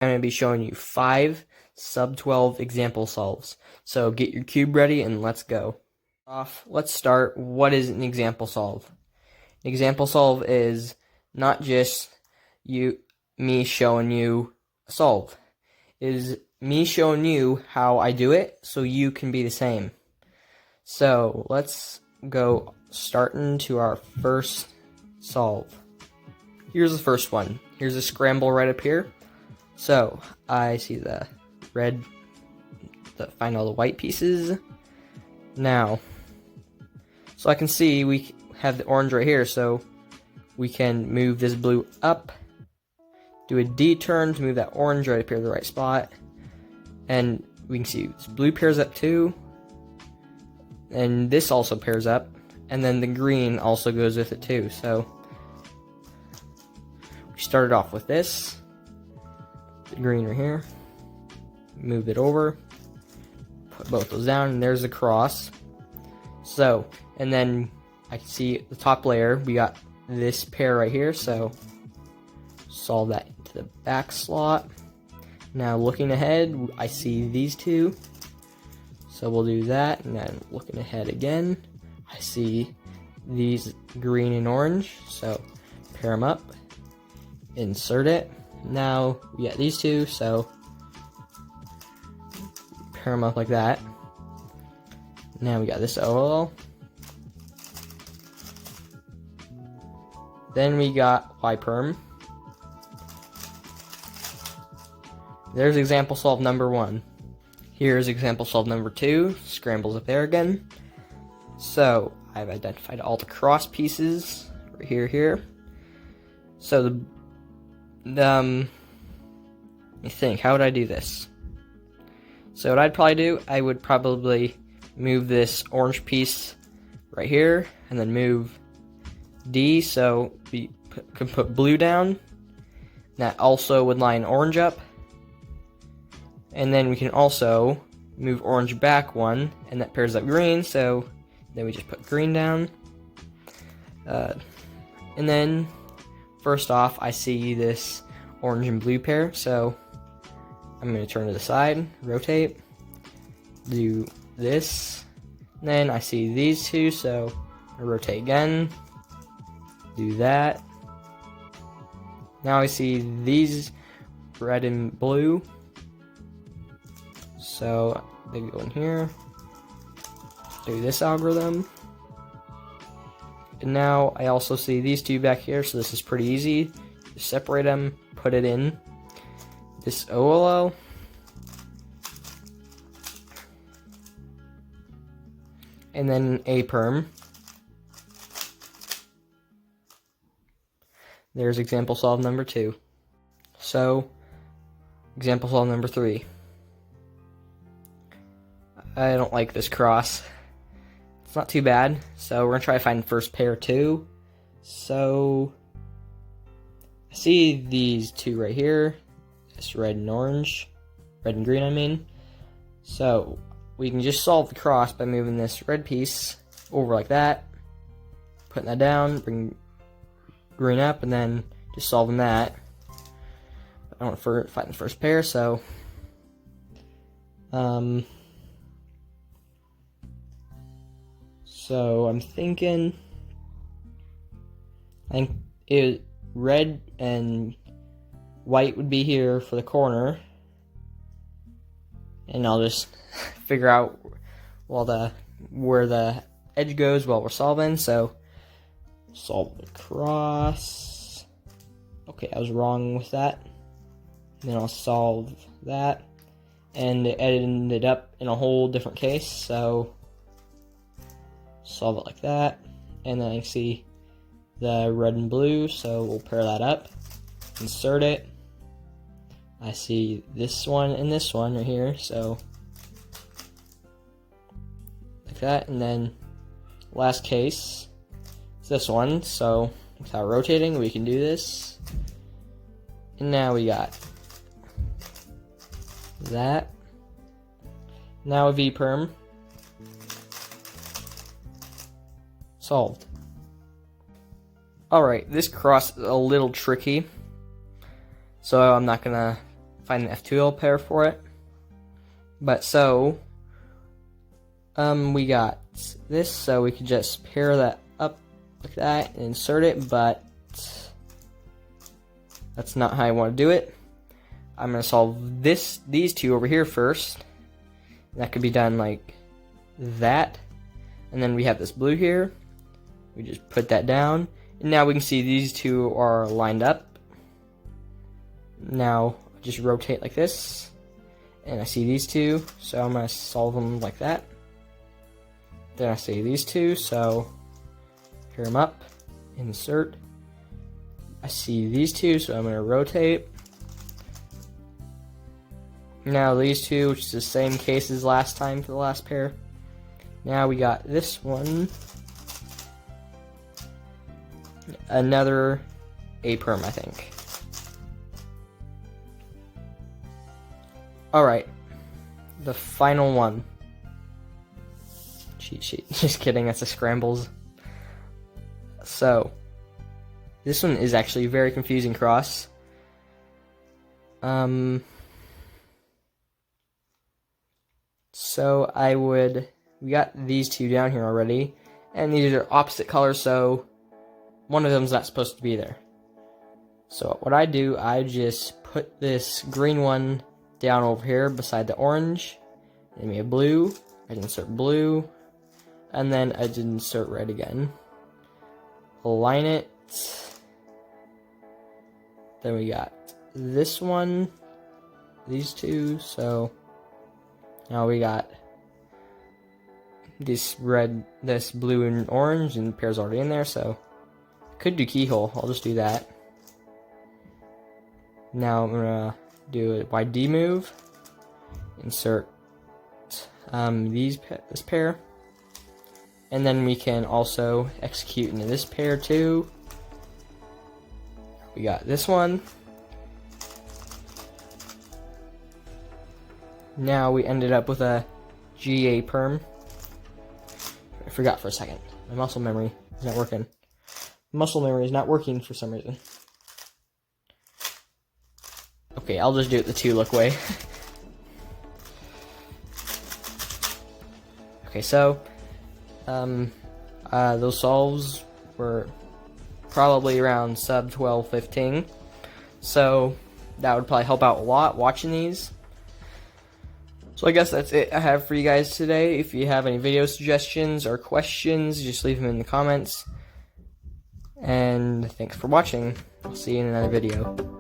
I'm going to be showing you 5 sub-12 example solves. So get your cube ready and let's go. Let's start. What is an example solve? An example solve is not just me showing you a solve. It is me showing you how I do it so you can be the same. So let's go starting to our first solve. Here's the first one. Here's a scramble right up here. So I see the red, find all the white pieces. Now, so I can see we have the orange right here, so we can move this blue up, do a D turn to move that orange right up here to the right spot, and we can see this blue pairs up too, and this also pairs up, and then the green also goes with it too. So we started off with this. The green right here, move it over, put both those down, and there's the cross. So, and then I can see the top layer, we got this pair right here, so solve that into the back slot. Now looking ahead, I see these two, so we'll do that, and then looking ahead again, I see these green and orange, so pair them up, insert it. Now we got these two, so pair them up like that. Now we got this OL. Then we got Y perm. There's example solve number 1. Here's example solve number 2. Scrambles up there again. So I've identified all the cross pieces right here. So let me think, how would I do this? So what I'd probably do, I would probably move this orange piece right here, and then move D, so we can put blue down. That also would line orange up. And then we can also move orange back one, and that pairs up green, so then we just put green down. And then first off, I see this orange and blue pair, so I'm going to turn to the side, rotate, do this, and then I see these two, so I rotate again, do that. Now I see these red and blue, so they go in here, do this algorithm. And now I also see these two back here, so this is pretty easy. Just separate them, put it in this OLO. And then A perm. There's example solve number 2. So, example solve number 3. I don't like this cross. It's not too bad, so we're going to try to find first pair too. So, I see these two right here. This red and orange. Red and green, I mean. So, we can just solve the cross by moving this red piece over like that. Putting that down, bring green up, and then just solving that. I want to find the first pair, so... So I'm thinking, I think red and white would be here for the corner, and I'll just figure out where the edge goes while we're solving. So solve the cross. Okay, I was wrong with that. Then I'll solve that, and it ended up in a whole different case. So solve it like that, and then I see the red and blue, so we'll pair that up, insert it. I see this one and this one right here, so like that, and then last case is this one, so without rotating we can do this. And now we got that. Now a V perm. Solved. Alright, this cross is a little tricky, so I'm not gonna find the F2L pair for it. But so, we got this, so we could just pair that up like that and insert it, but that's not how I want to do it. I'm going to solve these two over here first. That could be done like that. And then we have this blue here. We just put that down. And now we can see these two are lined up. Now, just rotate like this. And I see these two, so I'm going to solve them like that. Then I see these two, so pair them up, insert. I see these two, so I'm going to rotate. Now these two, which is the same case as last time for the last pair. Now we got this one. Another A-perm, I think. Alright. The final one. Cheat sheet. Just kidding, that's a scrambles. So, this one is actually a very confusing cross. So we got these two down here already, and these are opposite colors, so one of them is not supposed to be there. So what I do, I just put this green one down over here beside the orange, and we have blue. I insert blue, and then I insert red again. Align it. Then we got this one, these two, so now we got this red, this blue and orange, and the pair's already in there, so I could do keyhole. I'll just do that. Now I'm gonna do a YD move, insert this pair, and then we can also execute into this pair too. We got this one. Now we ended up with a GA perm. I forgot for a second. My muscle memory is not working. Muscle memory is not working for some reason. Okay, I'll just do it the 2-look way. Okay, so those solves were probably around sub-12, 15. So that would probably help out a lot watching these. So I guess that's it I have for you guys today. If you have any video suggestions or questions, just leave them in the comments. And thanks for watching. I'll see you in another video.